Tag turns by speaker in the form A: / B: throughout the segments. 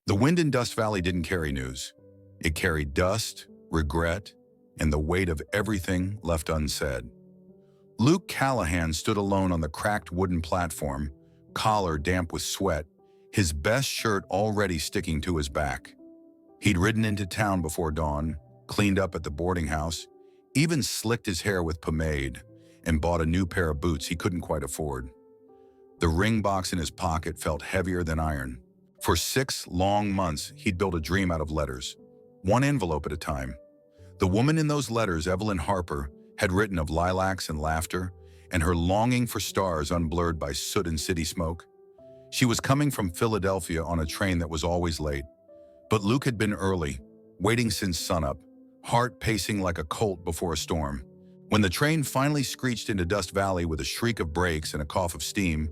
A: The wind in Dust Valley didn't carry news. It carried dust, regret, and the weight of everything left unsaid. Luke Callahan stood alone on the cracked wooden platform, collar damp with sweat, his best shirt already sticking to his back. He'd ridden into town before dawn, cleaned up at the boarding house, even slicked his hair with pomade, and bought a new pair of boots he couldn't quite afford. The ring box in his pocket felt heavier than iron. For 6 long months, he'd built a dream out of letters, one envelope at a time. The woman in those letters, Evelyn Harper, had written of lilacs and laughter, and her longing for stars unblurred by soot and city smoke. She was coming from Philadelphia on a train that was always late. But Luke had been early, waiting since sunup, heart pacing like a colt before a storm. When the train finally screeched into Dust Valley with a shriek of brakes and a cough of steam,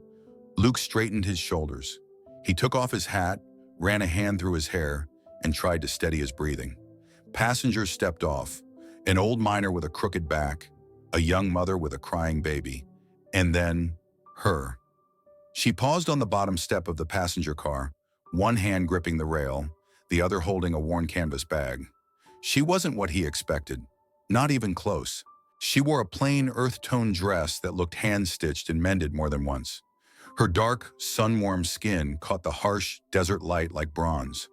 A: Luke straightened his shoulders. He took off his hat, ran a hand through his hair, and tried to steady his breathing. Passengers stepped off, an old miner with a crooked back, a young mother with a crying baby, and then her. She paused on the bottom step of the passenger car, one hand gripping the rail, the other holding a worn canvas bag. She wasn't what he expected, not even close. She wore a plain earth-tone dress that looked hand-stitched and mended more than once. Her dark, sun-warmed skin caught the harsh desert light like bronze.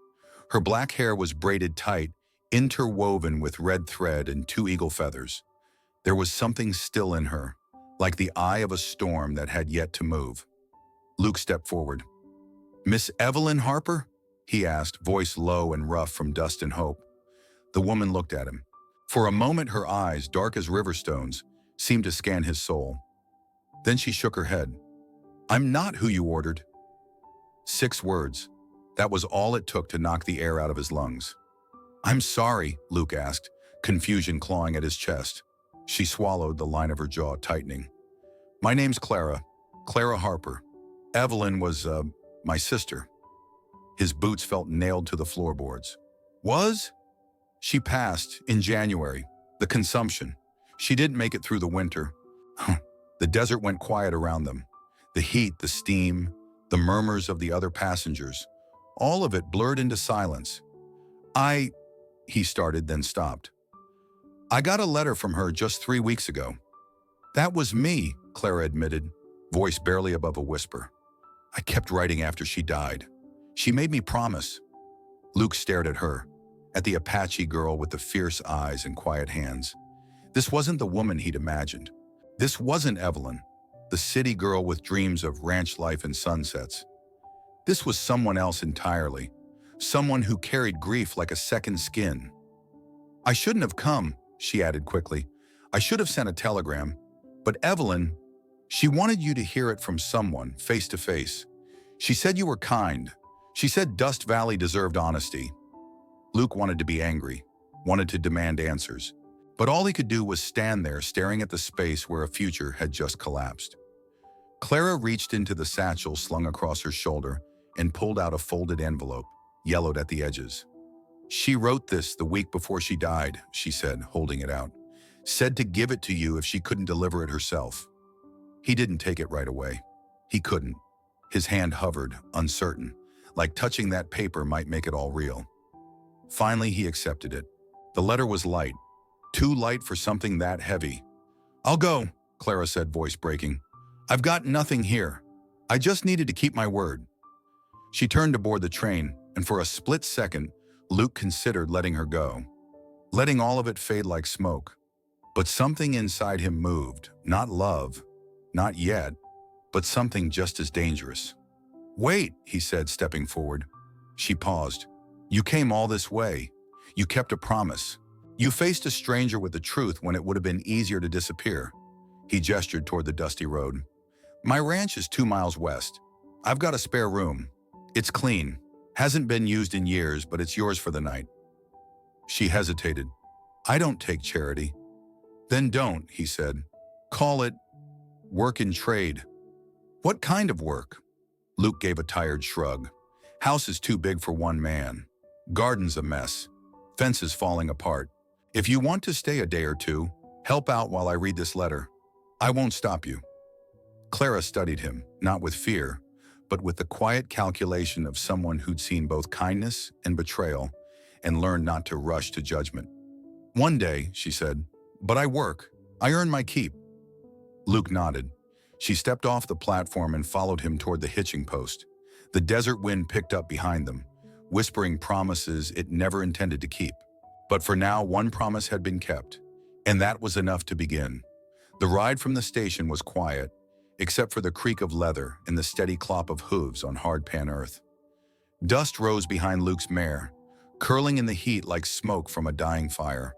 A: Her black hair was braided tight, interwoven with red thread and 2 eagle feathers. There was something still in her, like the eye of a storm that had yet to move. Luke stepped forward. "Miss Evelyn Harper?" he asked, voice low and rough from dust and hope. The woman looked at him. For a moment, her eyes, dark as river stones, seemed to scan his soul. Then she shook her head. "I'm not who you ordered." 6 words. That was all it took to knock the air out of his lungs. "I'm sorry," Luke asked, confusion clawing at his chest. She swallowed, the line of her jaw tightening. "My name's Clara Harper. Evelyn was, my sister." His boots felt nailed to the floorboards. "Was?" "She passed in January. The consumption. She didn't make it through the winter." The desert went quiet around them. The heat, the steam, the murmurs of the other passengers, all of it blurred into silence. He started, then stopped. "I got a letter from her just 3 weeks ago." "That was me," Clara admitted, voice barely above a whisper. "I kept writing after she died. She made me promise." Luke stared at her, at the Apache girl with the fierce eyes and quiet hands. This wasn't the woman he'd imagined. This wasn't Evelyn, the city girl with dreams of ranch life and sunsets. This was someone else entirely, someone who carried grief like a second skin. "I shouldn't have come," she added quickly. "I should have sent a telegram. But Evelyn, she wanted you to hear it from someone, face to face. She said you were kind. She said Dust Valley deserved honesty." Luke wanted to be angry, wanted to demand answers. But all he could do was stand there staring at the space where a future had just collapsed. Clara reached into the satchel slung across her shoulder and pulled out a folded envelope, yellowed at the edges. "She wrote this the week before she died," she said, holding it out. "Said to give it to you if she couldn't deliver it herself." He didn't take it right away. He couldn't. His hand hovered, uncertain, like touching that paper might make it all real. Finally, he accepted it. The letter was light, too light for something that heavy. "I'll go," Clara said, voice breaking. "I've got nothing here. I just needed to keep my word." She turned to board the train, and for a split second, Luke considered letting her go, letting all of it fade like smoke. But something inside him moved, not love, not yet, but something just as dangerous. "Wait," he said, stepping forward. She paused. "You came all this way. You kept a promise. You faced a stranger with the truth when it would have been easier to disappear." He gestured toward the dusty road. "My ranch is 2 miles west. I've got a spare room. It's clean. Hasn't been used in years, but it's yours for the night." She hesitated. "I don't take charity." "Then don't," he said. "Call it work and trade." "What kind of work?" Luke gave a tired shrug. "House is too big for one man. Garden's a mess. Fences falling apart. If you want to stay a day or two, help out while I read this letter. I won't stop you." Clara studied him, not with fear, but with the quiet calculation of someone who'd seen both kindness and betrayal and learned not to rush to judgment. "One day," she said, "but I work. I earn my keep." Luke nodded. She stepped off the platform and followed him toward the hitching post. The desert wind picked up behind them, whispering promises it never intended to keep. But for now, one promise had been kept, and that was enough to begin. The ride from the station was quiet, except for the creak of leather and the steady clop of hooves on hard-pan earth. Dust rose behind Luke's mare, curling in the heat like smoke from a dying fire.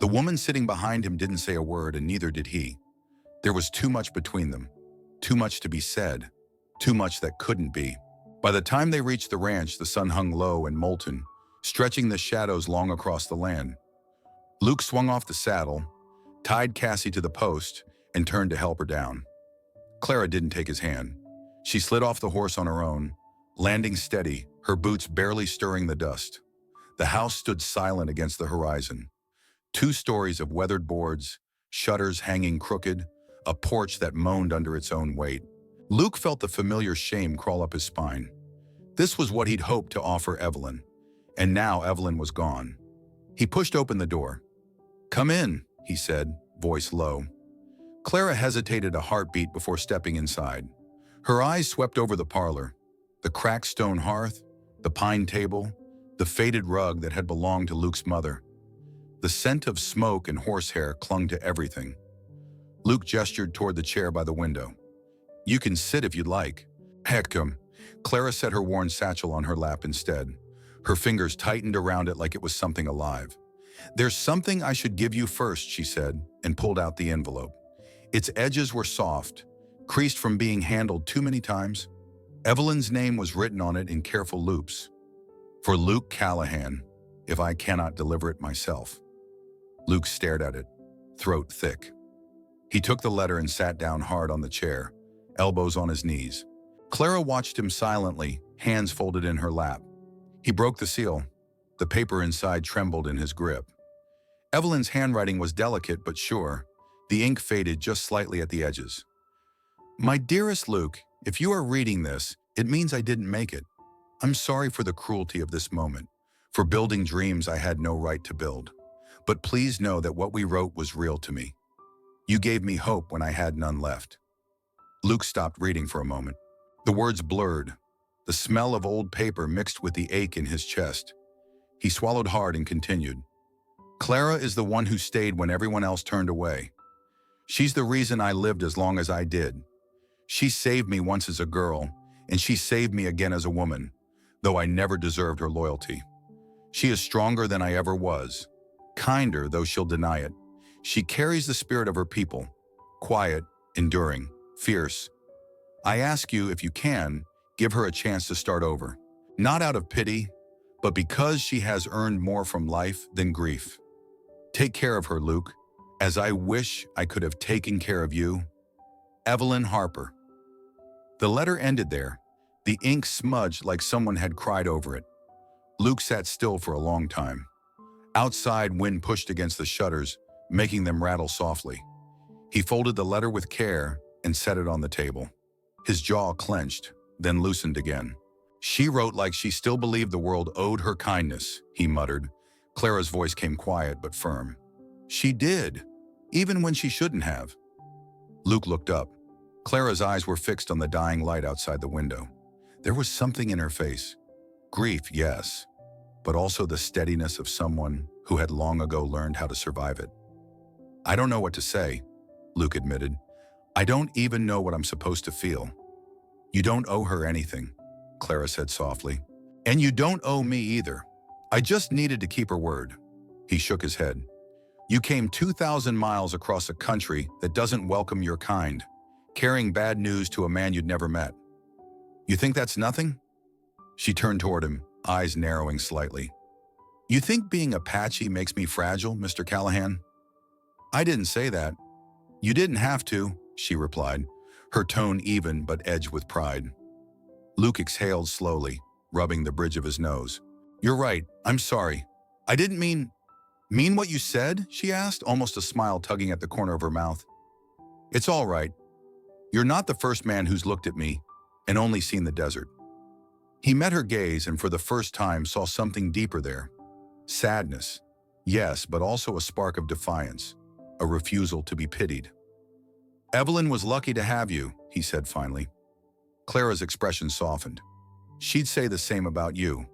A: The woman sitting behind him didn't say a word, and neither did he. There was too much between them, too much to be said, too much that couldn't be. By the time they reached the ranch, the sun hung low and molten, stretching the shadows long across the land. Luke swung off the saddle, tied Cassie to the post, and turned to help her down. Clara didn't take his hand. She slid off the horse on her own, landing steady, her boots barely stirring the dust. The house stood silent against the horizon. 2 stories of weathered boards, shutters hanging crooked, a porch that moaned under its own weight. Luke felt the familiar shame crawl up his spine. This was what he'd hoped to offer Evelyn, and now Evelyn was gone. He pushed open the door. "Come in," he said, voice low. Clara hesitated a heartbeat before stepping inside. Her eyes swept over the parlor, the cracked stone hearth, the pine table, the faded rug that had belonged to Luke's mother. The scent of smoke and horsehair clung to everything. Luke gestured toward the chair by the window. "You can sit if you'd like." "Heck, Clara set her worn satchel on her lap instead. Her fingers tightened around it like it was something alive. "There's something I should give you first," she said, and pulled out the envelope. Its edges were soft, creased from being handled too many times. Evelyn's name was written on it in careful loops. "For Luke Callahan, if I cannot deliver it myself." Luke stared at it, throat thick. He took the letter and sat down hard on the chair, elbows on his knees. Clara watched him silently, hands folded in her lap. He broke the seal. The paper inside trembled in his grip. Evelyn's handwriting was delicate but sure. The ink faded just slightly at the edges. "My dearest Luke, if you are reading this, it means I didn't make it. I'm sorry for the cruelty of this moment, for building dreams I had no right to build. But please know that what we wrote was real to me. You gave me hope when I had none left." Luke stopped reading for a moment. The words blurred, the smell of old paper mixed with the ache in his chest. He swallowed hard and continued. "Clara is the one who stayed when everyone else turned away. She's the reason I lived as long as I did. She saved me once as a girl, and she saved me again as a woman, though I never deserved her loyalty. She is stronger than I ever was, kinder though she'll deny it. She carries the spirit of her people, quiet, enduring, fierce. I ask you, if you can, give her a chance to start over. Not out of pity, but because she has earned more from life than grief. Take care of her, Luke, as I wish I could have taken care of you. Evelyn Harper." The letter ended there, the ink smudged like someone had cried over it. Luke sat still for a long time. Outside, wind pushed against the shutters, making them rattle softly. He folded the letter with care and set it on the table. His jaw clenched, then loosened again. "She wrote like she still believed the world owed her kindness," he muttered. Clara's voice came quiet but firm. "She did, even when she shouldn't have." Luke looked up. Clara's eyes were fixed on the dying light outside the window. There was something in her face. Grief, yes, but also the steadiness of someone who had long ago learned how to survive it. "I don't know what to say," Luke admitted. "I don't even know what I'm supposed to feel." "You don't owe her anything," Clara said softly. "And you don't owe me either. I just needed to keep her word." He shook his head. "You came 2,000 miles across a country that doesn't welcome your kind, carrying bad news to a man you'd never met. You think that's nothing?" She turned toward him, eyes narrowing slightly. "You think being Apache makes me fragile, Mr. Callahan?" "I didn't say that." "You didn't have to," she replied, her tone even but edged with pride. Luke exhaled slowly, rubbing the bridge of his nose. "You're right, I'm sorry. I didn't mean what you said?" she asked, almost a smile tugging at the corner of her mouth. "It's all right. You're not the first man who's looked at me, and only seen the desert. He met her gaze and for the first time saw something deeper there. Sadness, yes, but also a spark of defiance, a refusal to be pitied. "Evelyn was lucky to have you," he said finally. Clara's expression softened. "She'd say the same about you."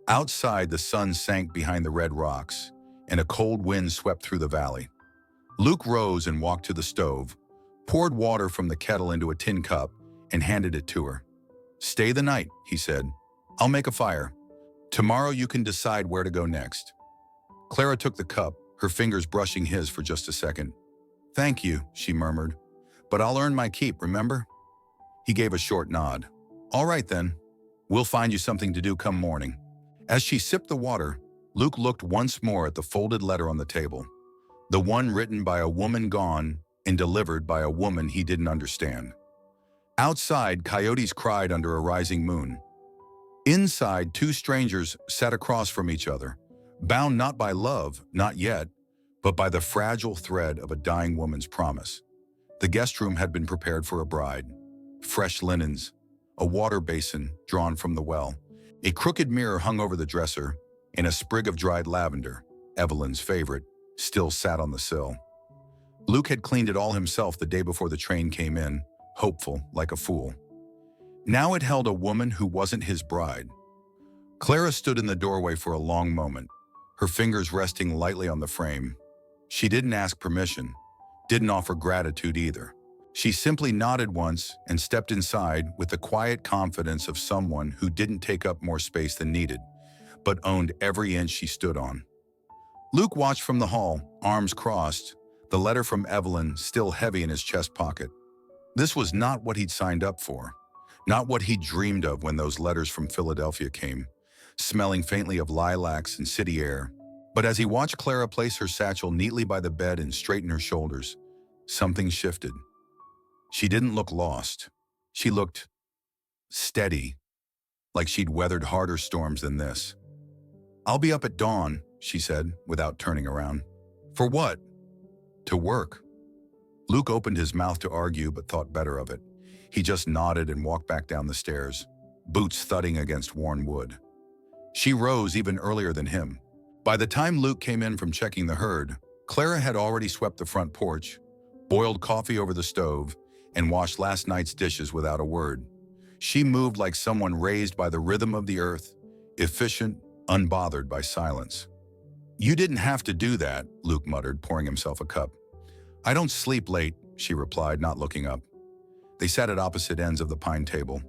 A: Outside, the sun sank behind the red rocks, and a cold wind swept through the valley. Luke rose and walked to the stove, poured water from the kettle into a tin cup, and handed it to her. "Stay the night," he said. "I'll make a fire. Tomorrow you can decide where to go next." Clara took the cup, her fingers brushing his for just a second. "Thank you," she murmured. "But I'll earn my keep, remember?" He gave a short nod. "All right then. We'll find you something to do come morning." As she sipped the water, Luke looked once more at the folded letter on the table. The one written by a woman gone and delivered by a woman he didn't understand. Outside, coyotes cried under a rising moon. Inside, two strangers sat across from each other, bound not by love, not yet, but by the fragile thread of a dying woman's promise. The guest room had been prepared for a bride. Fresh linens, a water basin drawn from the well, a crooked mirror hung over the dresser, and a sprig of dried lavender, Evelyn's favorite, still sat on the sill. Luke had cleaned it all himself the day before the train came in, hopeful like a fool. Now it held a woman who wasn't his bride. Clara stood in the doorway for a long moment, her fingers resting lightly on the frame. She didn't ask permission, didn't offer gratitude either. She simply nodded once and stepped inside with the quiet confidence of someone who didn't take up more space than needed, but owned every inch she stood on. Luke watched from the hall, arms crossed, the letter from Evelyn still heavy in his chest pocket. This was not what he'd signed up for, not what he'd dreamed of when those letters from Philadelphia came, smelling faintly of lilacs and city air. But as he watched Clara place her satchel neatly by the bed and straighten her shoulders, something shifted. She didn't look lost. She looked steady, like she'd weathered harder storms than this. "I'll be up at dawn," she said, without turning around. "For what?" "To work." Luke opened his mouth to argue, but thought better of it. He just nodded and walked back down the stairs, boots thudding against worn wood. She rose even earlier than him. By the time Luke came in from checking the herd, Clara had already swept the front porch, boiled coffee over the stove, and washed last night's dishes without a word. She moved like someone raised by the rhythm of the earth, efficient, unbothered by silence. "You didn't have to do that," Luke muttered, pouring himself a cup. "I don't sleep late," she replied, not looking up. They sat at opposite ends of the pine table,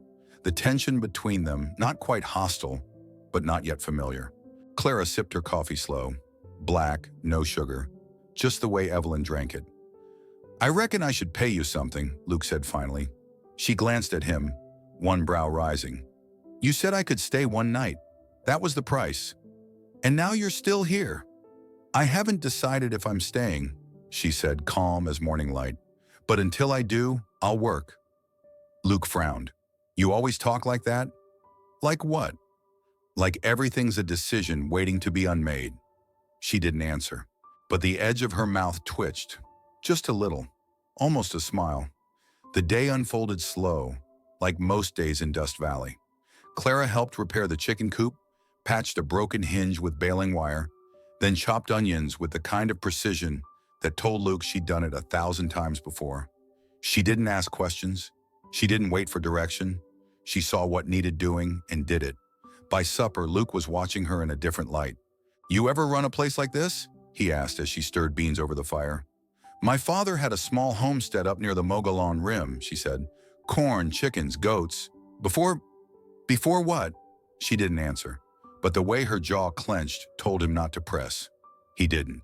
A: the tension between them not quite hostile, but not yet familiar. Clara sipped her coffee slow, black, no sugar, just the way Evelyn drank it. "I reckon I should pay you something," Luke said finally. She glanced at him, one brow rising. "You said I could stay one night. That was the price. And now you're still here." "I haven't decided if I'm staying," she said, calm as morning light. "But until I do, I'll work." Luke frowned. "You always talk like that?" "Like what?" "Like everything's a decision waiting to be unmade." She didn't answer, but the edge of her mouth twitched, just a little, almost a smile. The day unfolded slow, like most days in Dust Valley. Clara helped repair the chicken coop, patched a broken hinge with baling wire, then chopped onions with the kind of precision that told Luke she'd done it 1,000 times before. She didn't ask questions. She didn't wait for direction. She saw what needed doing and did it. By supper, Luke was watching her in a different light. "You ever run a place like this?" he asked as she stirred beans over the fire. "My father had a small homestead up near the Mogollon Rim," she said. "Corn, chickens, goats. Before what?" She didn't answer, but the way her jaw clenched told him not to press. He didn't.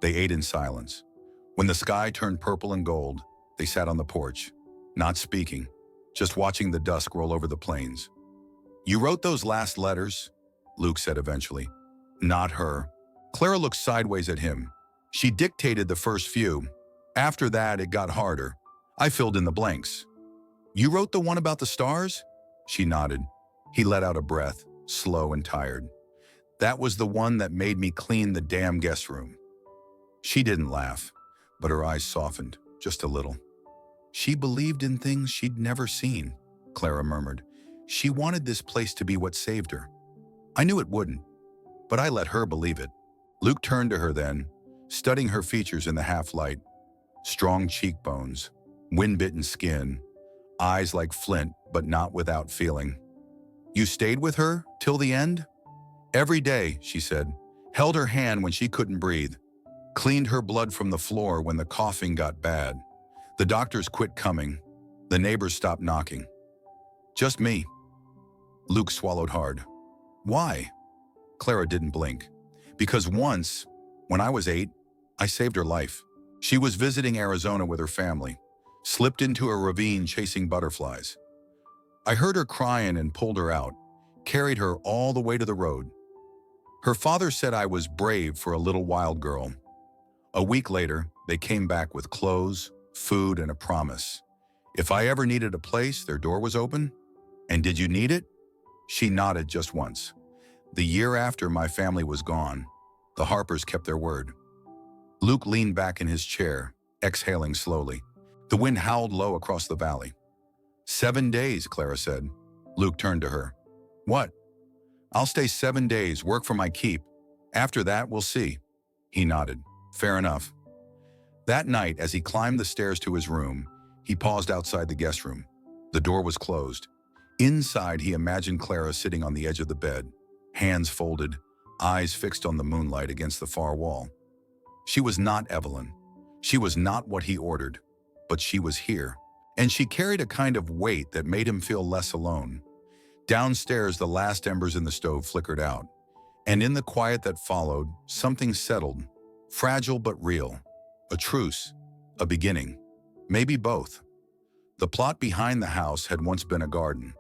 A: They ate in silence. When the sky turned purple and gold, they sat on the porch, not speaking, just watching the dusk roll over the plains. "You wrote those last letters?" Luke said eventually. "Not her." Clara looked sideways at him. "She dictated the first few. After that, it got harder. I filled in the blanks." "You wrote the one about the stars?" She nodded. He let out a breath, slow and tired. "That was the one that made me clean the damn guest room." She didn't laugh, but her eyes softened, just a little. She believed in things she'd never seen. Clara murmured. She wanted this place to be what saved her. I knew it wouldn't, but I let her believe it. Luke turned to her then, studying her features in the half-light. Strong cheekbones, wind-bitten skin, eyes like flint but not without feeling. You stayed with her till the end? Every day, she said, held her hand when she couldn't breathe, cleaned her blood from the floor when the coughing got bad. The doctors quit coming. The neighbors stopped knocking. Just me. Luke swallowed hard. Why? Clara didn't blink. Because once, when I was 8, I saved her life. She was visiting Arizona with her family, slipped into a ravine chasing butterflies. I heard her crying and pulled her out, carried her all the way to the road. Her father said I was brave for a little wild girl. A week later, they came back with clothes, food, and a promise. If I ever needed a place, their door was open. And did you need it? She nodded just once. The year after my family was gone, the Harpers kept their word. Luke leaned back in his chair, exhaling slowly. The wind howled low across the valley. 7 days, Clara said. Luke turned to her. What? I'll stay 7 days, work for my keep. After that, we'll see. He nodded. Fair enough. That night, as he climbed the stairs to his room, he paused outside the guest room. The door was closed. Inside, he imagined Clara sitting on the edge of the bed, hands folded, eyes fixed on the moonlight against the far wall. She was not Evelyn. She was not what he ordered, but she was here. And she carried a kind of weight that made him feel less alone. Downstairs, the last embers in the stove flickered out, and in the quiet that followed, something settled, fragile but real. A truce, a beginning, maybe both. The plot behind the house had once been a garden.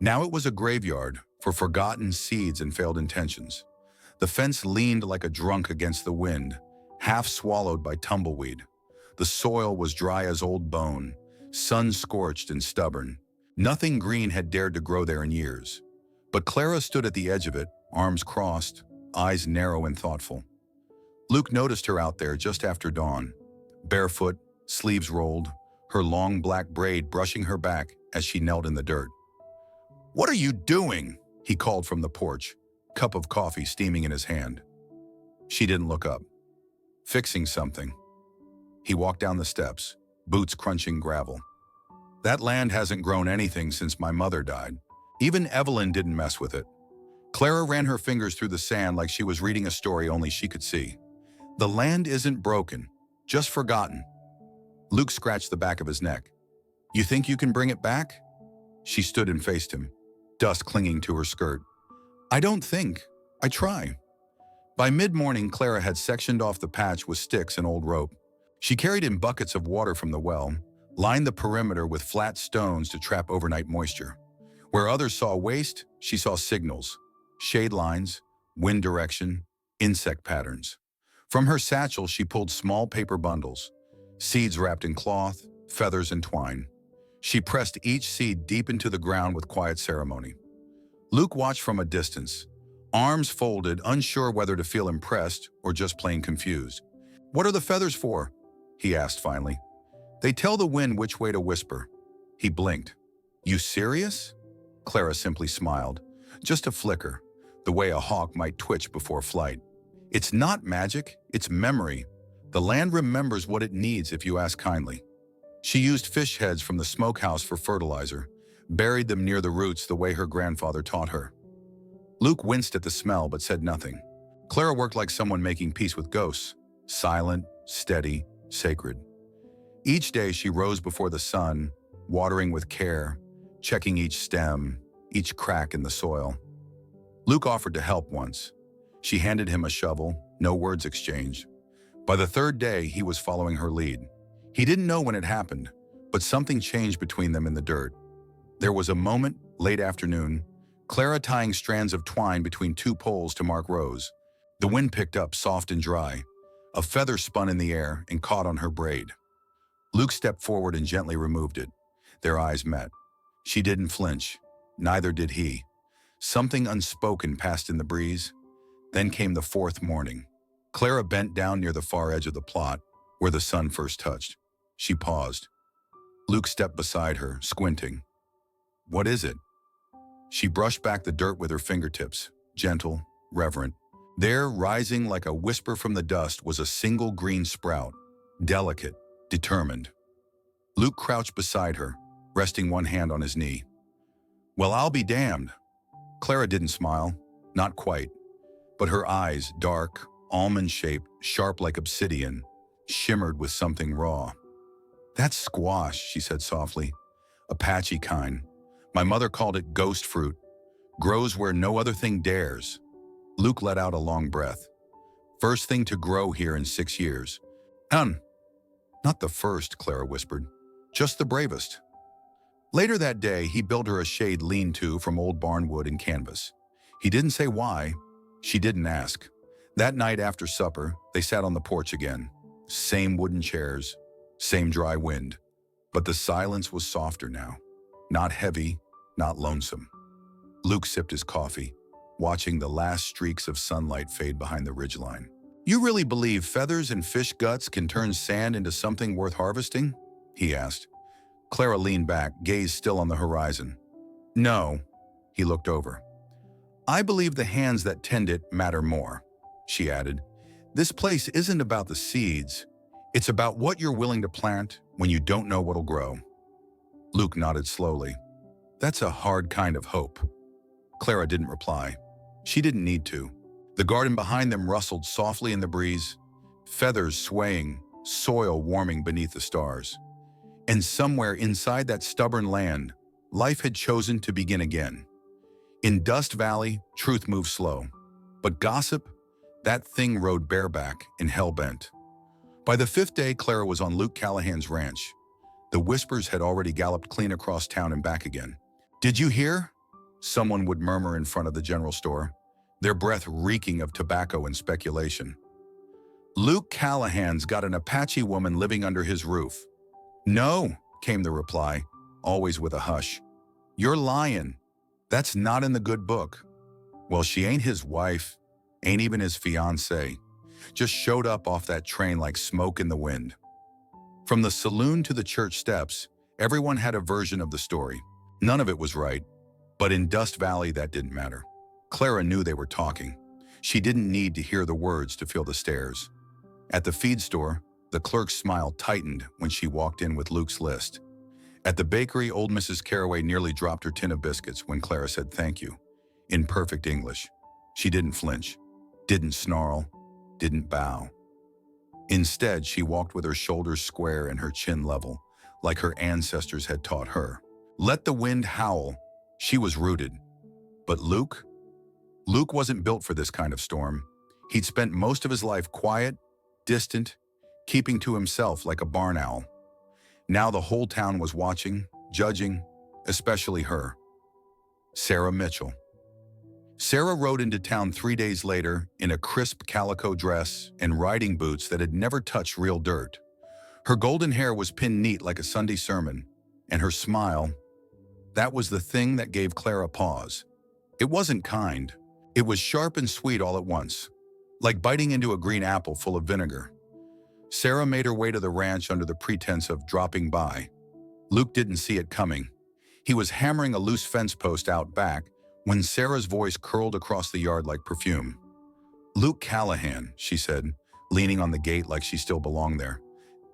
A: Now it was a graveyard for forgotten seeds and failed intentions. The fence leaned like a drunk against the wind, half swallowed by tumbleweed. The soil was dry as old bone, sun-scorched and stubborn. Nothing green had dared to grow there in years. But Clara stood at the edge of it, arms crossed, eyes narrow and thoughtful. Luke noticed her out there just after dawn, barefoot, sleeves rolled, her long black braid brushing her back as she knelt in the dirt. "What are you doing?" he called from the porch, cup of coffee steaming in his hand. She didn't look up. "Fixing something." He walked down the steps, boots crunching gravel. "That land hasn't grown anything since my mother died. Even Evelyn didn't mess with it." Clara ran her fingers through the sand like she was reading a story only she could see. "The land isn't broken, just forgotten." Luke scratched the back of his neck. "You think you can bring it back?" She stood and faced him, dust clinging to her skirt. "I don't think. I try." By mid-morning, Clara had sectioned off the patch with sticks and old rope. She carried in buckets of water from the well, lined the perimeter with flat stones to trap overnight moisture. Where others saw waste, she saw signals, shade lines, wind direction, insect patterns. From her satchel, she pulled small paper bundles, seeds wrapped in cloth, feathers, and twine. She pressed each seed deep into the ground with quiet ceremony. Luke watched from a distance, arms folded, unsure whether to feel impressed or just plain confused. "What are the feathers for?" he asked finally. "They tell the wind which way to whisper." He blinked. "You serious?" Clara simply smiled. Just a flicker, the way a hawk might twitch before flight. "It's not magic, it's memory. The land remembers what it needs if you ask kindly." She used fish heads from the smokehouse for fertilizer, buried them near the roots the way her grandfather taught her. Luke winced at the smell but said nothing. Clara worked like someone making peace with ghosts, silent, steady, sacred. Each day she rose before the sun, watering with care, checking each stem, each crack in the soil. Luke offered to help once. She handed him a shovel, no words exchanged. By the third day, he was following her lead. He didn't know when it happened, but something changed between them in the dirt. There was a moment, late afternoon, Clara tying strands of twine between two poles to mark rows. The wind picked up, soft and dry. A feather spun in the air and caught on her braid. Luke stepped forward and gently removed it. Their eyes met. She didn't flinch. Neither did he. Something unspoken passed in the breeze. Then came the fourth morning. Clara bent down near the far edge of the plot, where the sun first touched. She paused. Luke stepped beside her, squinting. What is it? She brushed back the dirt with her fingertips, gentle, reverent. There, rising like a whisper from the dust, was a single green sprout, delicate, determined. Luke crouched beside her, resting one hand on his knee. Well, I'll be damned. Clara didn't smile, not quite, but her eyes, dark, almond-shaped, sharp like obsidian, shimmered with something raw. That's squash, she said softly. Apache kind. My mother called it ghost fruit. Grows where no other thing dares. Luke let out a long breath. First thing to grow here in 6 years. Not the first, Clara whispered. Just the bravest. Later that day, he built her a shade lean-to from old barn wood and canvas. He didn't say why. She didn't ask. That night after supper, they sat on the porch again. Same wooden chairs, same dry wind. But the silence was softer now. Not heavy, not lonesome. Luke sipped his coffee, watching the last streaks of sunlight fade behind the ridgeline. You really believe feathers and fish guts can turn sand into something worth harvesting? He asked. Clara leaned back, gaze still on the horizon. No, he looked over. I believe the hands that tend it matter more, she added. This place isn't about the seeds. It's about what you're willing to plant when you don't know what'll grow. Luke nodded slowly. That's a hard kind of hope. Clara didn't reply. She didn't need to. The garden behind them rustled softly in the breeze, feathers swaying, soil warming beneath the stars. And somewhere inside that stubborn land, life had chosen to begin again. In Dust Valley, truth moved slow. But gossip, that thing rode bareback and hell-bent. By the 5th day, Clara was on Luke Callahan's ranch. The whispers had already galloped clean across town and back again. Did you hear? Someone would murmur in front of the general store, their breath reeking of tobacco and speculation. Luke Callahan's got an Apache woman living under his roof. No, came the reply, always with a hush. You're lying. That's not in the good book. Well, she ain't his wife, ain't even his fiancée. Just showed up off that train like smoke in the wind. From the saloon to the church steps, everyone had a version of the story. None of it was right, but in Dust Valley that didn't matter. Clara knew they were talking. She didn't need to hear the words to feel the stares. At the feed store, the clerk's smile tightened when she walked in with Luke's list. At the bakery, old Mrs. Carraway nearly dropped her tin of biscuits when Clara said thank you, in perfect English. She didn't flinch, didn't snarl, didn't bow. Instead, she walked with her shoulders square and her chin level, like her ancestors had taught her. Let the wind howl. She was rooted. But Luke? Luke wasn't built for this kind of storm. He'd spent most of his life quiet, distant, keeping to himself like a barn owl. Now the whole town was watching, judging, especially her. Sarah Mitchell. Sarah rode into town 3 days later in a crisp calico dress and riding boots that had never touched real dirt. Her golden hair was pinned neat like a Sunday sermon, and her smile, that was the thing that gave Clara pause. It wasn't kind. It was sharp and sweet all at once, like biting into a green apple full of vinegar. Sarah made her way to the ranch under the pretense of dropping by. Luke didn't see it coming. He was hammering a loose fence post out back when Sarah's voice curled across the yard like perfume. Luke Callahan, she said, leaning on the gate like she still belonged there.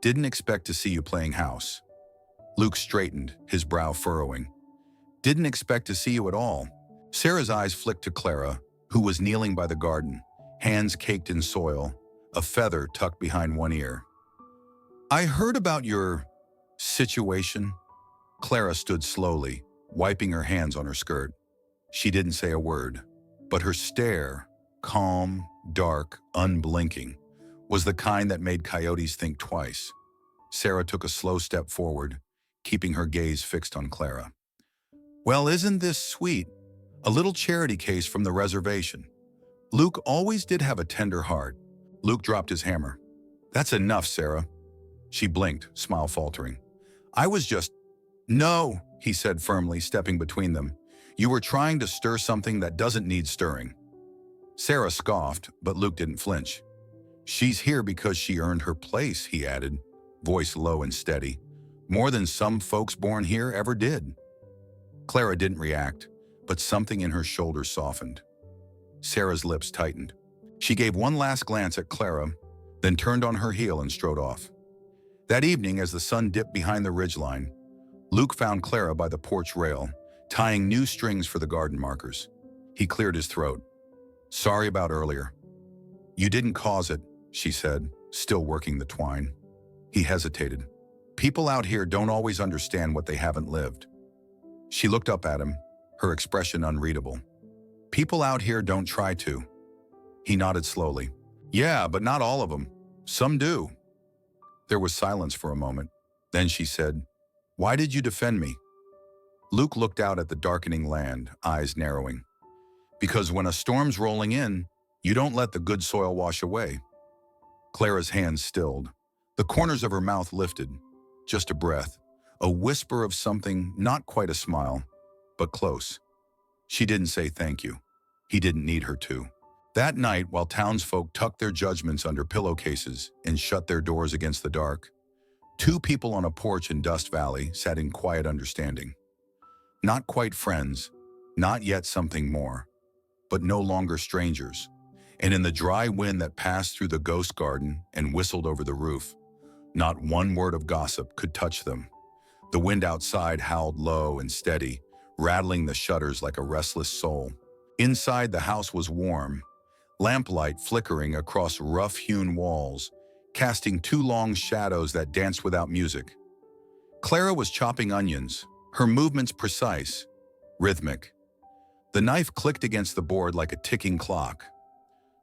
A: Didn't expect to see you playing house. Luke straightened, his brow furrowing. Didn't expect to see you at all. Sarah's eyes flicked to Clara, who was kneeling by the garden, hands caked in soil, a feather tucked behind one ear. I heard about your situation. Clara stood slowly, wiping her hands on her skirt. She didn't say a word, but her stare, calm, dark, unblinking, was the kind that made coyotes think twice. Sarah took a slow step forward, keeping her gaze fixed on Clara. Well, isn't this sweet? A little charity case from the reservation. Luke always did have a tender heart. Luke dropped his hammer. That's enough, Sarah. She blinked, smile faltering. I was just... No, he said firmly, stepping between them. You were trying to stir something that doesn't need stirring. Sarah scoffed, but Luke didn't flinch. She's here because she earned her place, he added, voice low and steady. More than some folks born here ever did. Clara didn't react, but something in her shoulders softened. Sarah's lips tightened. She gave one last glance at Clara, then turned on her heel and strode off. That evening, as the sun dipped behind the ridgeline, Luke found Clara by the porch rail, tying new strings for the garden markers. He cleared his throat. "Sorry about earlier." "You didn't cause it," she said, still working the twine. He hesitated. "People out here don't always understand what they haven't lived." She looked up at him, her expression unreadable. "People out here don't try to." He nodded slowly. "Yeah, but not all of them. Some do." There was silence for a moment. Then she said, "Why did you defend me?" Luke looked out at the darkening land, eyes narrowing. "Because when a storm's rolling in, you don't let the good soil wash away." Clara's hands stilled. The corners of her mouth lifted. Just a breath, a whisper of something, not quite a smile, but close. She didn't say thank you. He didn't need her to. That night, while townsfolk tucked their judgments under pillowcases and shut their doors against the dark, two people on a porch in Dust Valley sat in quiet understanding. Not quite friends, not yet something more, but no longer strangers. And in the dry wind that passed through the ghost garden and whistled over the roof, not one word of gossip could touch them. The wind outside howled low and steady, rattling the shutters like a restless soul. Inside, the house was warm, lamplight flickering across rough-hewn walls, casting two long shadows that danced without music. Clara was chopping onions, her movements precise, rhythmic. The knife clicked against the board like a ticking clock.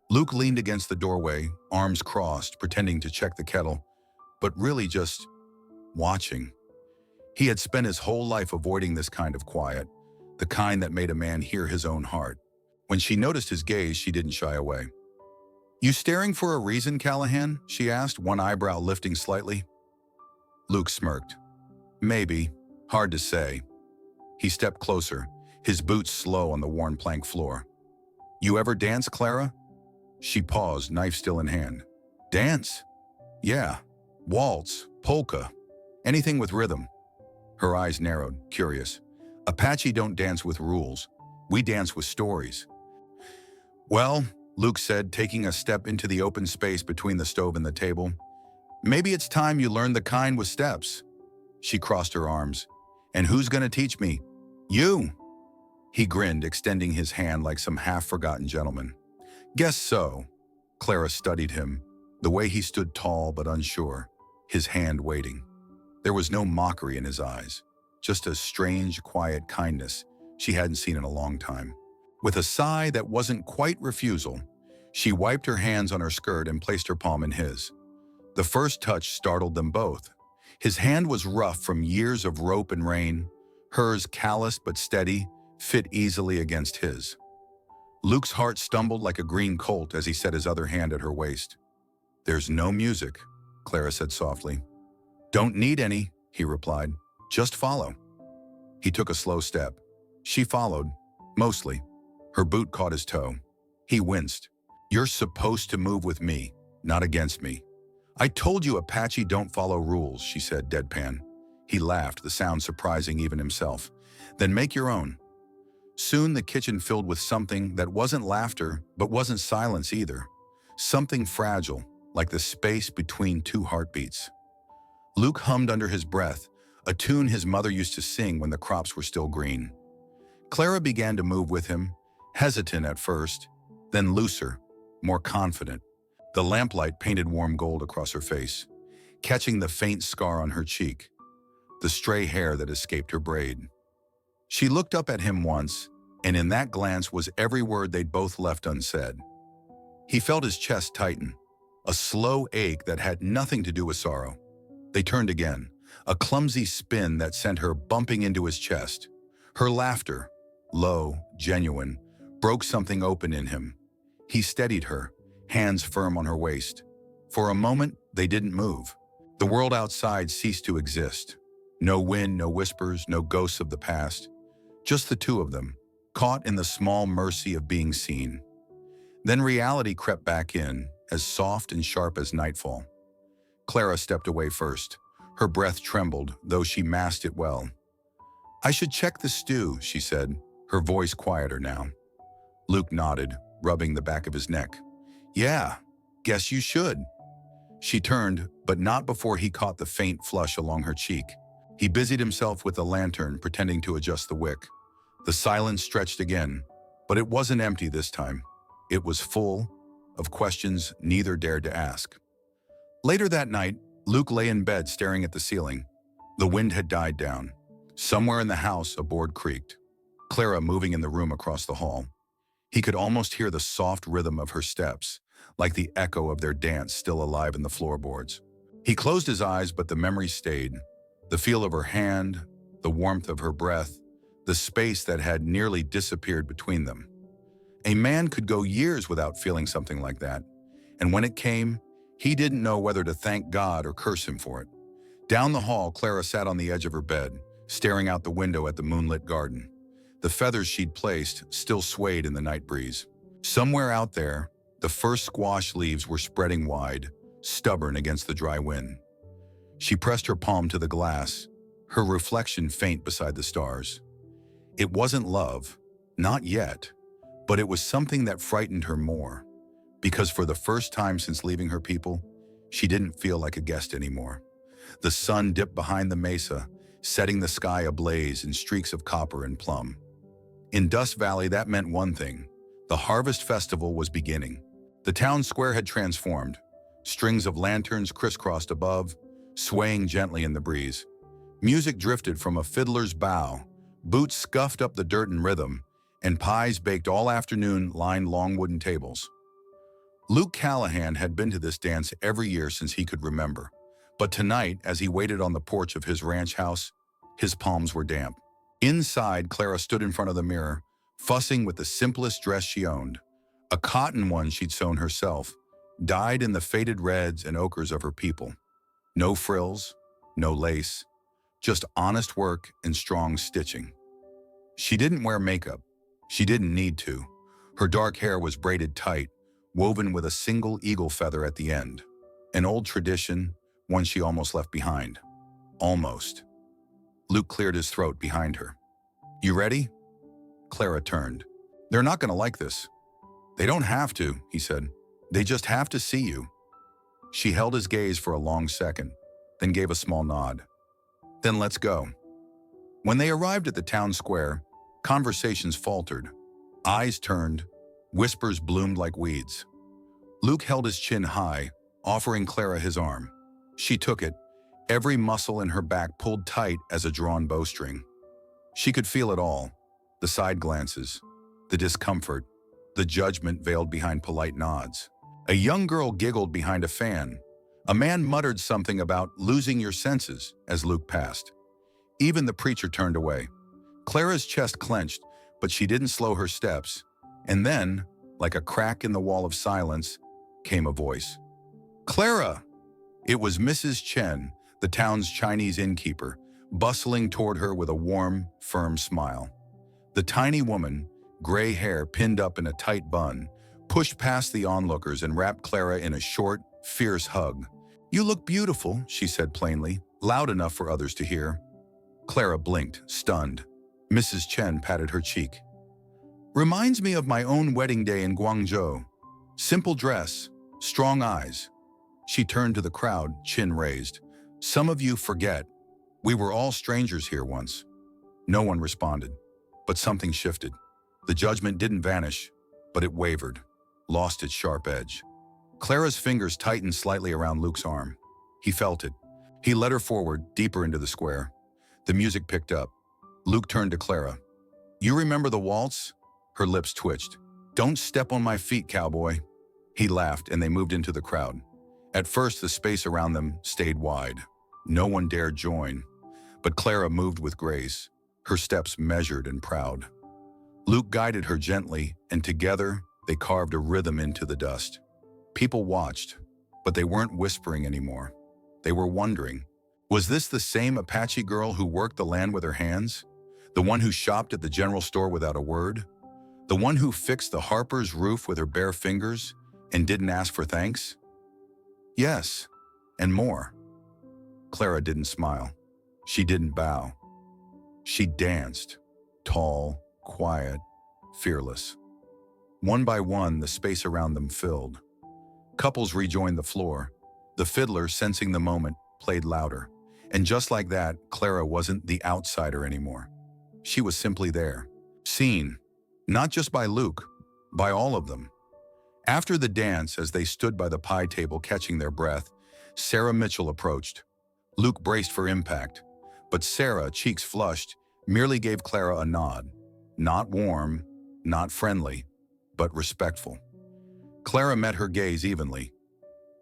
A: Luke leaned against the doorway, arms crossed, pretending to check the kettle, but really just watching. He had spent his whole life avoiding this kind of quiet, the kind that made a man hear his own heart. When she noticed his gaze, she didn't shy away. "You staring for a reason, Callahan?" she asked, one eyebrow lifting slightly. Luke smirked. "Maybe. Hard to say." He stepped closer, his boots slow on the worn plank floor. "You ever dance, Clara?" She paused, knife still in hand. "Dance? Yeah. Waltz, polka, anything with rhythm." Her eyes narrowed, curious. "Apache don't dance with rules. We dance with stories." "Well," Luke said, taking a step into the open space between the stove and the table, "maybe it's time you learned the kind with steps." She crossed her arms. "And who's gonna teach me?" "You." He grinned, extending his hand like some half-forgotten gentleman. "Guess so." Clara studied him, the way he stood tall but unsure, his hand waiting. There was no mockery in his eyes, just a strange, quiet kindness she hadn't seen in a long time. With a sigh that wasn't quite refusal, she wiped her hands on her skirt and placed her palm in his. The first touch startled them both. His hand was rough from years of rope and rain, hers calloused but steady, fit easily against his. Luke's heart stumbled like a green colt as he set his other hand at her waist. "There's no music," Clara said softly. "Don't need any," he replied. "Just follow." He took a slow step. She followed, mostly. Her boot caught his toe. He winced. "You're supposed to move with me, not against me." "I told you Apache don't follow rules," she said, deadpan. He laughed, the sound surprising even himself. "Then make your own." Soon the kitchen filled with something that wasn't laughter, but wasn't silence either. Something fragile, like the space between two heartbeats. Luke hummed under his breath, a tune his mother used to sing when the crops were still green. Clara began to move with him, hesitant at first, then looser, more confident. The lamplight painted warm gold across her face, catching the faint scar on her cheek, the stray hair that escaped her braid. She looked up at him once, and in that glance was every word they'd both left unsaid. He felt his chest tighten, a slow ache that had nothing to do with sorrow. They turned again, a clumsy spin that sent her bumping into his chest. Her laughter, low, genuine, broke something open in him. He steadied her, hands firm on her waist. For a moment, they didn't move. The world outside ceased to exist. No wind, no whispers, no ghosts of the past. Just the two of them, caught in the small mercy of being seen. Then reality crept back in, as soft and sharp as nightfall. Clara stepped away first. Her breath trembled, though she masked it well. "I should check the stew," she said, her voice quieter now. Luke nodded, rubbing the back of his neck. "Yeah, guess you should." She turned, but not before he caught the faint flush along her cheek. He busied himself with the lantern, pretending to adjust the wick. The silence stretched again, but it wasn't empty this time. It was full of questions neither dared to ask. Later that night, Luke lay in bed staring at the ceiling. The wind had died down. Somewhere in the house, a board creaked. Clara moving in the room across the hall. He could almost hear the soft rhythm of her steps, like the echo of their dance still alive in the floorboards. He closed his eyes, but the memory stayed. The feel of her hand, the warmth of her breath, the space that had nearly disappeared between them. A man could go years without feeling something like that, and when it came, he didn't know whether to thank God or curse him for it. Down the hall, Clara sat on the edge of her bed, staring out the window at the moonlit garden. The feathers she'd placed still swayed in the night breeze. Somewhere out there, the first squash leaves were spreading wide, stubborn against the dry wind. She pressed her palm to the glass, her reflection faint beside the stars. It wasn't love, not yet, but it was something that frightened her more, because for the first time since leaving her people, she didn't feel like a guest anymore. The sun dipped behind the mesa, setting the sky ablaze in streaks of copper and plum. In Dust Valley, that meant one thing. The harvest festival was beginning. The town square had transformed. Strings of lanterns crisscrossed above, swaying gently in the breeze. Music drifted from a fiddler's bow, boots scuffed up the dirt in rhythm, and pies baked all afternoon lined long wooden tables. Luke Callahan had been to this dance every year since he could remember. But tonight, as he waited on the porch of his ranch house, his palms were damp. Inside, Clara stood in front of the mirror, fussing with the simplest dress she owned. A cotton one she'd sewn herself, dyed in the faded reds and ochres of her people. No frills, no lace, just honest work and strong stitching. She didn't wear makeup. She didn't need to. Her dark hair was braided tight, woven with a single eagle feather at the end. An old tradition, one she almost left behind. Almost. Luke cleared his throat behind her. "You ready?" Clara turned. "They're not going to like this." "They don't have to," he said. "They just have to see you." She held his gaze for a long second, then gave a small nod. "Then let's go." When they arrived at the town square, conversations faltered. Eyes turned, whispers bloomed like weeds. Luke held his chin high, offering Clara his arm. She took it, every muscle in her back pulled tight as a drawn bowstring. She could feel it all, the side glances, the discomfort, the judgment veiled behind polite nods. A young girl giggled behind a fan. A man muttered something about losing your senses as Luke passed. Even the preacher turned away. Clara's chest clenched, but she didn't slow her steps. And then, like a crack in the wall of silence, came a voice. "Clara!" It was Mrs. Chen, the town's Chinese innkeeper, bustling toward her with a warm, firm smile. The tiny woman, gray hair pinned up in a tight bun, pushed past the onlookers and wrapped Clara in a short, fierce hug. "You look beautiful," she said plainly, loud enough for others to hear. Clara blinked, stunned. Mrs. Chen patted her cheek. "Reminds me of my own wedding day in Guangzhou. Simple dress, strong eyes." She turned to the crowd, chin raised. "Some of you forget. We were all strangers here once." No one responded, but something shifted. The judgment didn't vanish, but it wavered, lost its sharp edge. Clara's fingers tightened slightly around Luke's arm. He felt it. He led her forward, deeper into the square. The music picked up. Luke turned to Clara. "You remember the waltz?" Her lips twitched. "Don't step on my feet, cowboy." He laughed, and they moved into the crowd. At first, the space around them stayed wide. No one dared join, but Clara moved with grace, her steps measured and proud. Luke guided her gently, and together they carved a rhythm into the dust. People watched, but they weren't whispering anymore. They were wondering, was this the same Apache girl who worked the land with her hands? The one who shopped at the general store without a word? The one who fixed the Harper's roof with her bare fingers and didn't ask for thanks? Yes, and more. Clara didn't smile. She didn't bow. She danced, tall, quiet, fearless. One by one, the space around them filled. Couples rejoined the floor. The fiddler, sensing the moment, played louder. And just like that, Clara wasn't the outsider anymore. She was simply there, seen, not just by Luke, by all of them. After the dance, as they stood by the pie table catching their breath, Sarah Mitchell approached. Luke braced for impact, but Sarah, cheeks flushed, merely gave Clara a nod. Not warm, not friendly, but respectful. Clara met her gaze evenly.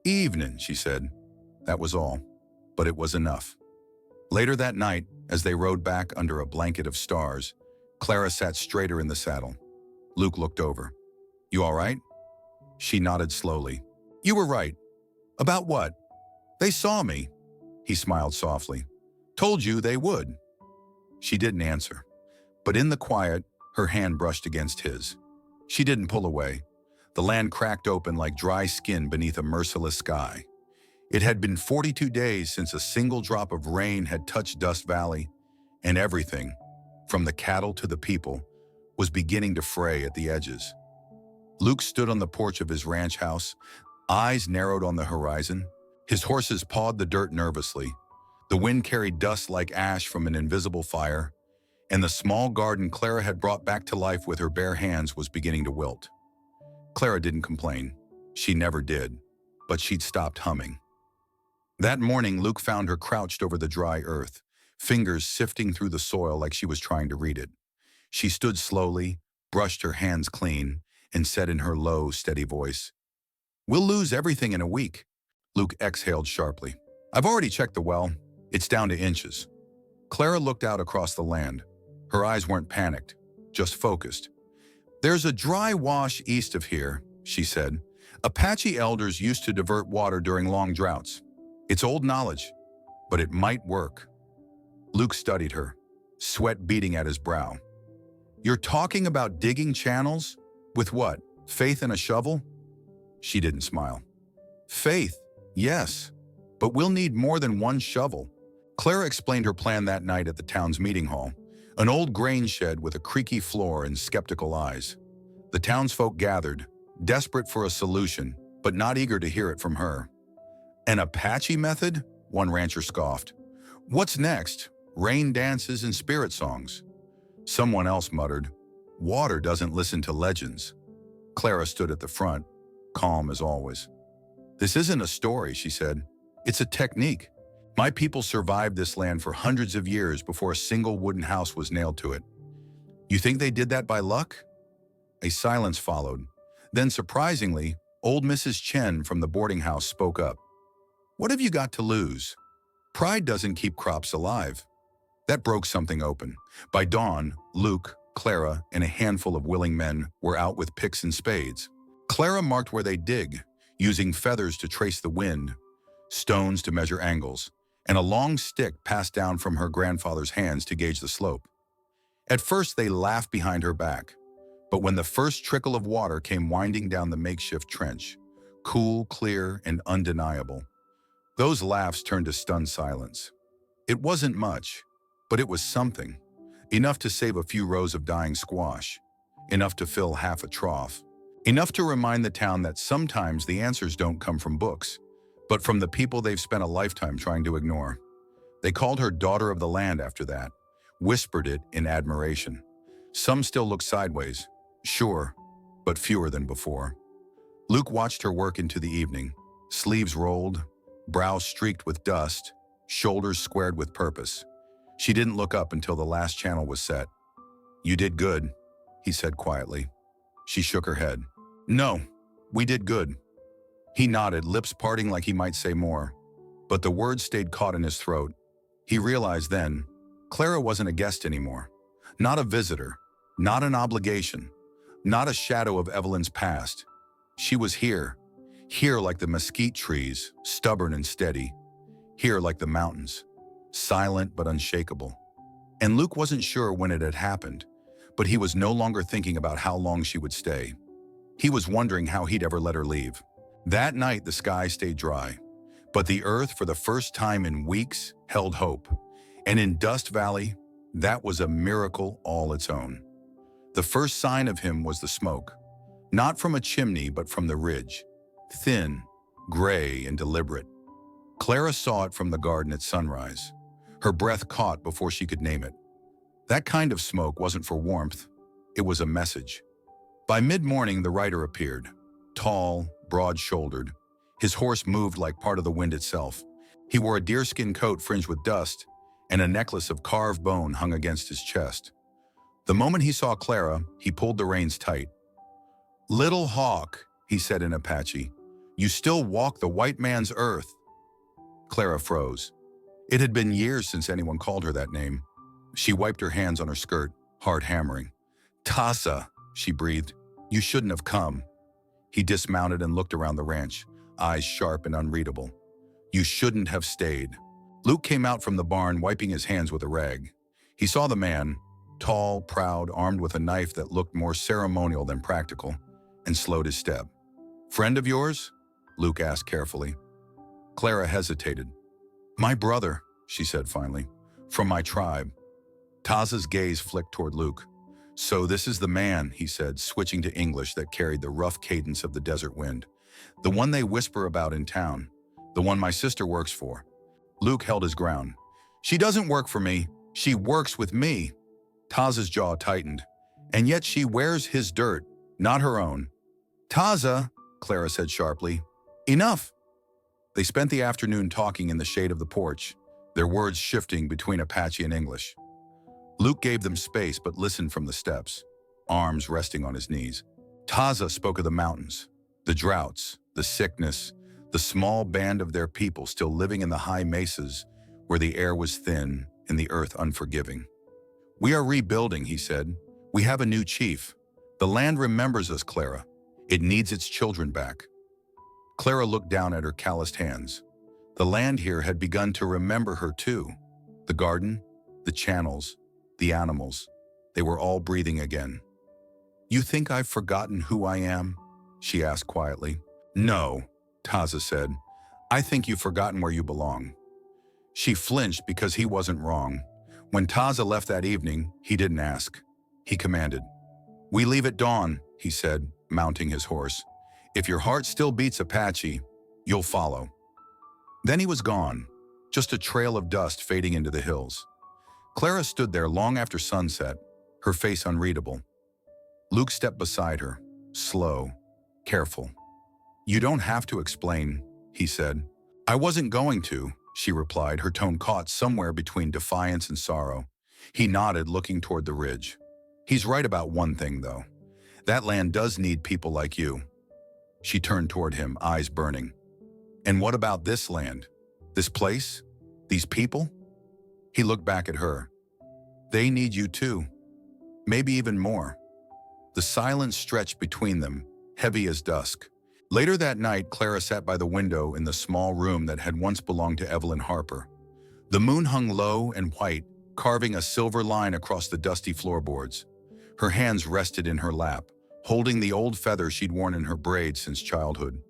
A: "Evening," she said. That was all, but it was enough. Later that night, as they rode back under a blanket of stars, Clara sat straighter in the saddle. Luke looked over. "You all right?" She nodded slowly. "You were right." "About what?" "They saw me." He smiled softly. "Told you they would." She didn't answer, but in the quiet, her hand brushed against his. She didn't pull away. The land cracked open like dry skin beneath a merciless sky. It had been 42 days since a single drop of rain had touched Dust Valley, and everything, from the cattle to the people, was beginning to fray at the edges. Luke stood on the porch of his ranch house, eyes narrowed on the horizon. His horses pawed the dirt nervously. The wind carried dust like ash from an invisible fire, and the small garden Clara had brought back to life with her bare hands was beginning to wilt. Clara didn't complain. She never did, but she'd stopped humming. That morning, Luke found her crouched over the dry earth, fingers sifting through the soil like she was trying to read it. She stood slowly, brushed her hands clean, and said in her low, steady voice, "We'll lose everything in a week." Luke exhaled sharply. "I've already checked the well. It's down to inches." Clara looked out across the land. Her eyes weren't panicked, just focused. "There's a dry wash east of here," she said. "Apache elders used to divert water during long droughts. It's old knowledge, but it might work." Luke studied her, sweat beading at his brow. "You're talking about digging channels? With what, faith and a shovel?" She didn't smile. "Faith, yes, but we'll need more than one shovel." Clara explained her plan that night at the town's meeting hall, an old grain shed with a creaky floor and skeptical eyes. The townsfolk gathered, desperate for a solution, but not eager to hear it from her. "An Apache method?" one rancher scoffed. "What's next? Rain dances and spirit songs." Someone else muttered, "Water doesn't listen to legends." Clara stood at the front, calm as always. "This isn't a story," she said. "It's a technique. My people survived this land for hundreds of years before a single wooden house was nailed to it. You think they did that by luck?" A silence followed. Then, surprisingly, old Mrs. Chen from the boarding house spoke up. "What have you got to lose? Pride doesn't keep crops alive." That broke something open. By dawn, Luke, Clara, and a handful of willing men were out with picks and spades. Clara marked where they dig, using feathers to trace the wind, stones to measure angles, and a long stick passed down from her grandfather's hands to gauge the slope. At first, they laughed behind her back, but when the first trickle of water came winding down the makeshift trench, cool, clear, and undeniable, those laughs turned to stunned silence. It wasn't much, but it was something, enough to save a few rows of dying squash, enough to fill half a trough, enough to remind the town that sometimes the answers don't come from books, but from the people they've spent a lifetime trying to ignore. They called her Daughter of the Land after that, whispered it in admiration. Some still look sideways, sure, but fewer than before. Luke watched her work into the evening, sleeves rolled, brow streaked with dust, shoulders squared with purpose. She didn't look up until the last channel was set. "You did good," he said quietly. She shook her head. "No, we did good." He nodded, lips parting like he might say more, but the words stayed caught in his throat. He realized then, Clara wasn't a guest anymore. Not a visitor, not an obligation, not a shadow of Evelyn's past. She was here like the mesquite trees, stubborn and steady. Here like the mountains, silent but unshakable. And Luke wasn't sure when it had happened, but he was no longer thinking about how long she would stay. He was wondering how he'd ever let her leave. That night, the sky stayed dry, but the earth, for the first time in weeks, held hope. And in Dust Valley, That was a miracle all its own. The first sign of him was the smoke, not from a chimney but from the ridge, thin, gray, and deliberate. Clara saw it from the garden at sunrise. Her breath caught before she could name it. That kind of smoke wasn't for warmth, it was a message. By mid-morning, the rider appeared, tall, broad-shouldered. His horse moved like part of the wind itself. He wore a deerskin coat fringed with dust, and a necklace of carved bone hung against his chest. The moment he saw Clara, he pulled the reins tight. "Little Hawk," he said in Apache, "you still walk the white man's earth." Clara froze. It had been years since anyone called her that name. She wiped her hands on her skirt, heart hammering. "Tasa," she breathed, "you shouldn't have come." He dismounted and looked around the ranch, eyes sharp and unreadable. "You shouldn't have stayed." Luke came out from the barn, wiping his hands with a rag. He saw the man, tall, proud, armed with a knife that looked more ceremonial than practical, and slowed his step. "Friend of yours?" Luke asked carefully. Clara hesitated. "My brother," she said finally, "from my tribe." Taza's gaze flicked toward Luke. "So this is the man," he said, switching to English that carried the rough cadence of the desert wind. "The one they whisper about in town. The one my sister works for." Luke held his ground. "She doesn't work for me. She works with me." Taza's jaw tightened. "And yet she wears his dirt, not her own." "Taza," Clara said sharply, "enough." They spent the afternoon talking in the shade of the porch, their words shifting between Apache and English. Luke gave them space but listened from the steps, arms resting on his knees. Taza spoke of the mountains, the droughts, the sickness, the small band of their people still living in the high mesas where the air was thin and the earth unforgiving. "We are rebuilding," he said. "We have a new chief. The land remembers us, Clara. It needs its children back." Clara looked down at her calloused hands. The land here had begun to remember her too. The garden, the channels, the animals, they were all breathing again. "You think I've forgotten who I am?" she asked quietly. "No," Taza said. "I think you've forgotten where you belong." She flinched because he wasn't wrong. When Taza left that evening, he didn't ask. He commanded. "We leave at dawn," he said, mounting his horse. "If your heart still beats Apache, you'll follow." Then he was gone, just a trail of dust fading into the hills. Clara stood there long after sunset, her face unreadable. Luke stepped beside her, slow, careful. "You don't have to explain," he said. "I wasn't going to," she replied, her tone caught somewhere between defiance and sorrow. He nodded, looking toward the ridge. "He's right about one thing, though. That land does need people like you." She turned toward him, eyes burning. "And what about this land? This place? These people?" He looked back at her. "They need you too. Maybe even more." The silence stretched between them, heavy as dusk. Later that night, Clara sat by the window in the small room that had once belonged to Evelyn Harper. The moon hung low and white, carving a silver line across the dusty floorboards. Her hands rested in her lap, holding the old feather she'd worn in her braids since childhood.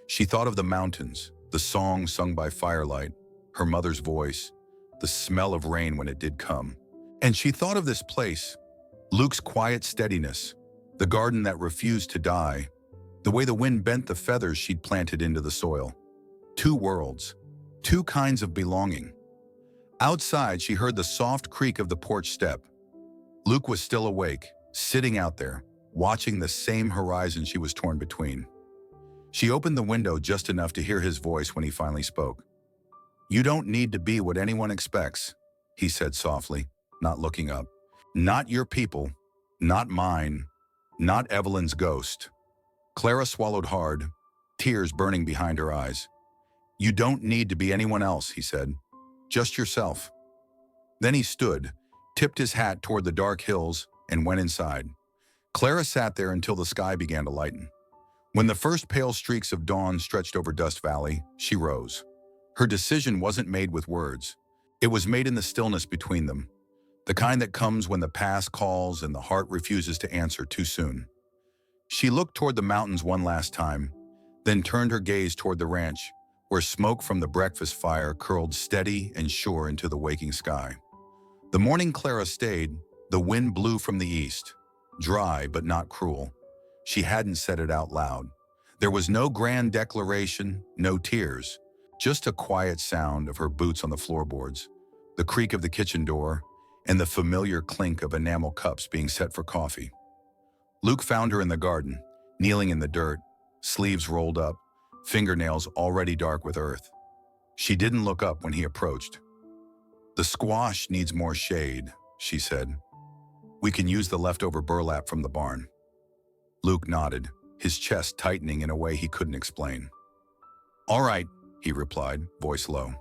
A: She thought of the mountains, the song sung by firelight, her mother's voice, the smell of rain when it did come. And she thought of this place, Luke's quiet steadiness, the garden that refused to die, the way the wind bent the feathers she'd planted into the soil. Two worlds, two kinds of belonging. Outside, she heard the soft creak of the porch step. Luke was still awake, sitting out there, watching the same horizon she was torn between. She opened the window just enough to hear his voice when he finally spoke. "You don't need to be what anyone expects," he said softly, not looking up. "Not your people, not mine, not Evelyn's ghost." Clara swallowed hard, tears burning behind her eyes. "You don't need to be anyone else," he said. "Just yourself." Then he stood, tipped his hat toward the dark hills, and went inside. Clara sat there until the sky began to lighten. When the first pale streaks of dawn stretched over Dust Valley, she rose. Her decision wasn't made with words. It was made in the stillness between them, the kind that comes when the past calls and the heart refuses to answer too soon. She looked toward the mountains one last time, then turned her gaze toward the ranch, where smoke from the breakfast fire curled steady and sure into the waking sky. The morning Clara stayed, the wind blew from the east, dry but not cruel. She hadn't said it out loud. There was no grand declaration, no tears, just a quiet sound of her boots on the floorboards, the creak of the kitchen door, and the familiar clink of enamel cups being set for coffee. Luke found her in the garden, kneeling in the dirt, sleeves rolled up, fingernails already dark with earth. She didn't look up when he approached. "The squash needs more shade," she said. "We can use the leftover burlap from the barn." Luke nodded, his chest tightening in a way he couldn't explain. "All right," he replied, voice low.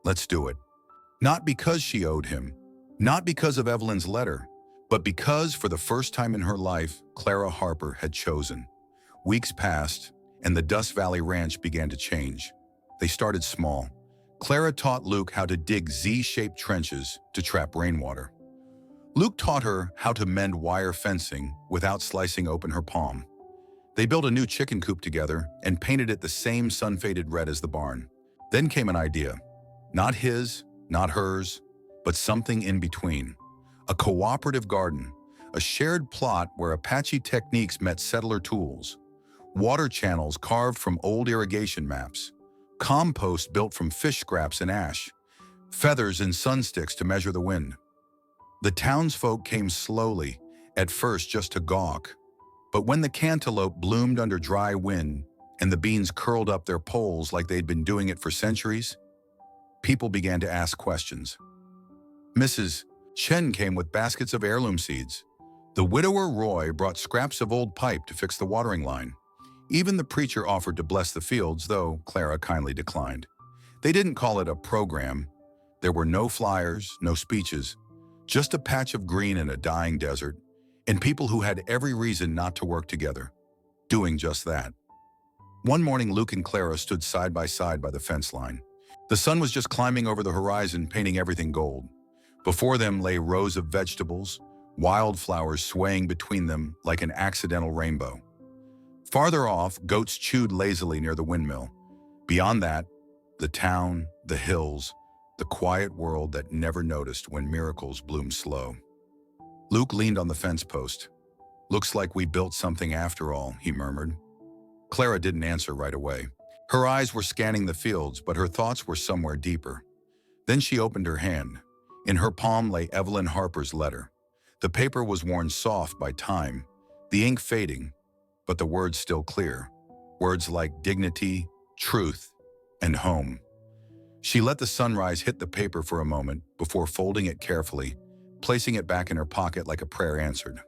A: "Let's do it." Not because she owed him, not because of Evelyn's letter, but because for the first time in her life, Clara Harper had chosen. Weeks passed, and the Dust Valley Ranch began to change. They started small. Clara taught Luke how to dig Z-shaped trenches to trap rainwater. Luke taught her how to mend wire fencing without slicing open her palm. They built a new chicken coop together and painted it the same sun-faded red as the barn. Then came an idea. Not his, not hers, but something in between. A cooperative garden, a shared plot where Apache techniques met settler tools. Water channels carved from old irrigation maps. Compost built from fish scraps and ash. Feathers and sun sticks to measure the wind. The townsfolk came slowly, at first just to gawk. But when the cantaloupe bloomed under dry wind and the beans curled up their poles like they'd been doing it for centuries, people began to ask questions. Mrs. Chen came with baskets of heirloom seeds. The widower Roy brought scraps of old pipe to fix the watering line. Even the preacher offered to bless the fields, though Clara kindly declined. They didn't call it a program. There were no flyers, no speeches, just a patch of green in a dying desert, and people who had every reason not to work together, doing just that. One morning, Luke and Clara stood side by the fence line. The sun was just climbing over the horizon, painting everything gold. Before them lay rows of vegetables, wildflowers swaying between them like an accidental rainbow. Farther off, goats chewed lazily near the windmill. Beyond that, the town, the hills, the quiet world that never noticed when miracles bloom slow. Luke leaned on the fence post. "Looks like we built something after all," he murmured. Clara didn't answer right away. Her eyes were scanning the fields, but her thoughts were somewhere deeper. Then she opened her hand. In her palm lay Evelyn Harper's letter. The paper was worn soft by time, the ink fading, but the words still clear. Words like dignity, truth, and home. She let the sunrise hit the paper for a moment before folding it carefully, placing it back in her pocket like a prayer answered.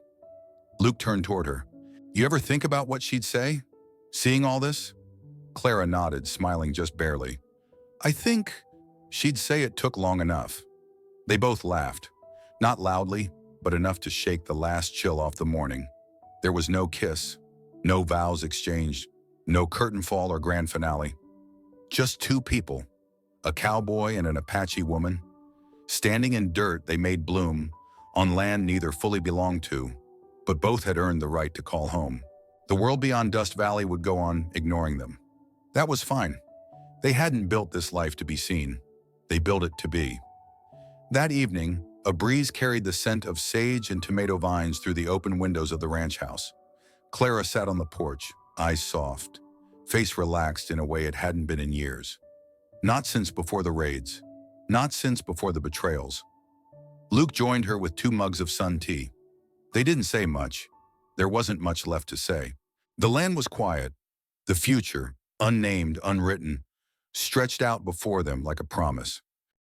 A: Luke turned toward her. "You ever think about what she'd say? Seeing all this?" Clara nodded, smiling just barely. "I think she'd say it took long enough." They both laughed, not loudly, but enough to shake the last chill off the morning. There was no kiss, no vows exchanged, no curtain fall or grand finale. Just two people, a cowboy and an Apache woman, standing in dirt they made bloom, on land neither fully belonged to, but both had earned the right to call home. The world beyond Dust Valley would go on ignoring them. That was fine. They hadn't built this life to be seen. They built it to be. That evening, a breeze carried the scent of sage and tomato vines through the open windows of the ranch house. Clara sat on the porch, eyes soft, face relaxed in a way it hadn't been in years. Not since before the raids. Not since before the betrayals. Luke joined her with 2 mugs of sun tea. They didn't say much. There wasn't much left to say. The land was quiet. The future, unnamed, unwritten, stretched out before them like a promise.